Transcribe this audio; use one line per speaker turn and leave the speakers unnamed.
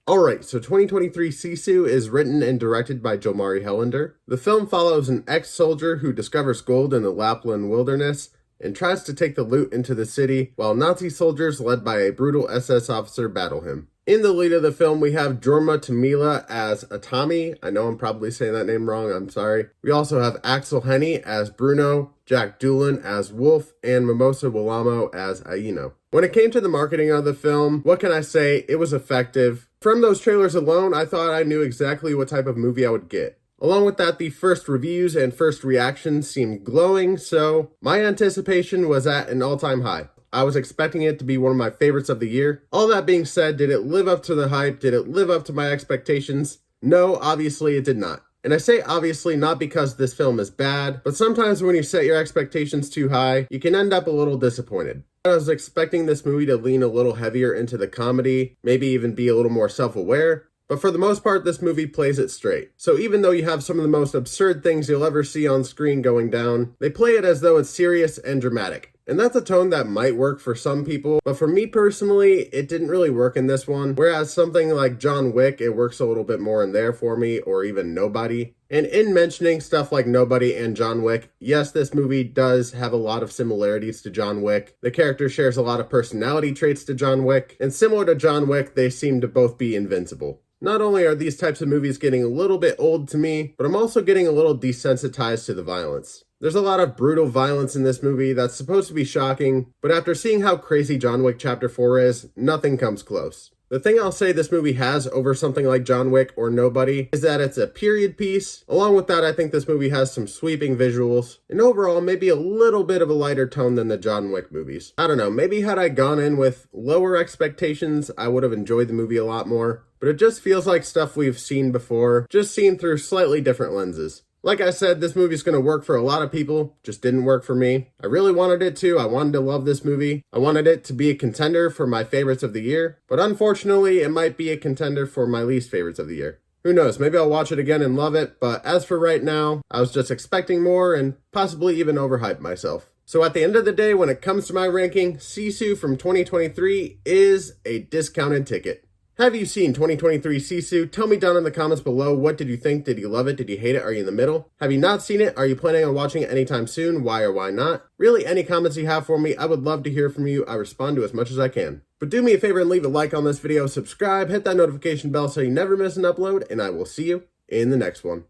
Alright, so 2023 Sisu is written and directed by Jomari Helander. The film follows an ex-soldier who discovers gold in the Lapland wilderness and tries to take the loot into the city while Nazi soldiers led by a brutal SS officer battle him. In the lead of the film, we have Jorma Tamila as Atami. I know I'm probably saying that name wrong, I'm sorry. We also have Axel Henny as Bruno, Jack Doolan as Wolf, and Mimosa Walamo as Aino. When it came to the marketing of the film, what can I say? It was effective. From those trailers alone, I thought I knew exactly what type of movie I would get. Along with that, the first reviews and first reactions seemed glowing, so my anticipation was at an all-time high. I was expecting it to be one of my favorites of the year. All that being said, did it live up to the hype? Did it live up to my expectations? No, obviously it did not. And I say obviously not because this film is bad, but sometimes when you set your expectations too high, you can end up a little disappointed. I was expecting this movie to lean a little heavier into the comedy, maybe even be a little more self-aware, but for the most part, this movie plays it straight. So even though you have some of the most absurd things you'll ever see on screen going down, they play it as though it's serious and dramatic. And that's a tone that might work for some people, but for me personally, it didn't really work in this one. Whereas something like John Wick, it works a little bit more in there for me, or even Nobody. And in mentioning stuff like Nobody and John Wick, yes, this movie does have a lot of similarities to John Wick. The character shares a lot of personality traits to John Wick, and similar to John Wick, they seem to both be invincible. Not only are these types of movies getting a little bit old to me, but I'm also getting a little desensitized to the violence. There's a lot of brutal violence in this movie that's supposed to be shocking, but after seeing how crazy John Wick Chapter 4 is, nothing comes close. The thing I'll say this movie has over something like John Wick or Nobody is that it's a period piece. Along with that, I think this movie has some sweeping visuals, and overall maybe a little bit of a lighter tone than the John Wick movies. I don't know, maybe had I gone in with lower expectations, I would have enjoyed the movie a lot more, but it just feels like stuff we've seen before, just seen through slightly different lenses. Like I said, this movie's going to work for a lot of people, just didn't work for me. I really wanted it to. I wanted to love this movie. I wanted it to be a contender for my favorites of the year, but unfortunately, it might be a contender for my least favorites of the year. Who knows, maybe I'll watch it again and love it, but as for right now, I was just expecting more and possibly even overhyped myself. So at the end of the day, when it comes to my ranking, Sisu from 2023 is a discounted ticket. Have you seen 2023 Sisu? Tell me down in the comments below, what did you think? Did you love it? Did you hate it? Are you in the middle? Have you not seen it? Are you planning on watching it anytime soon? Why or why not? Really, any comments you have for me, I would love to hear from you. I respond to as much as I can. But do me a favor and leave a like on this video, subscribe, hit that notification bell so you never miss an upload, and I will see you in the next one.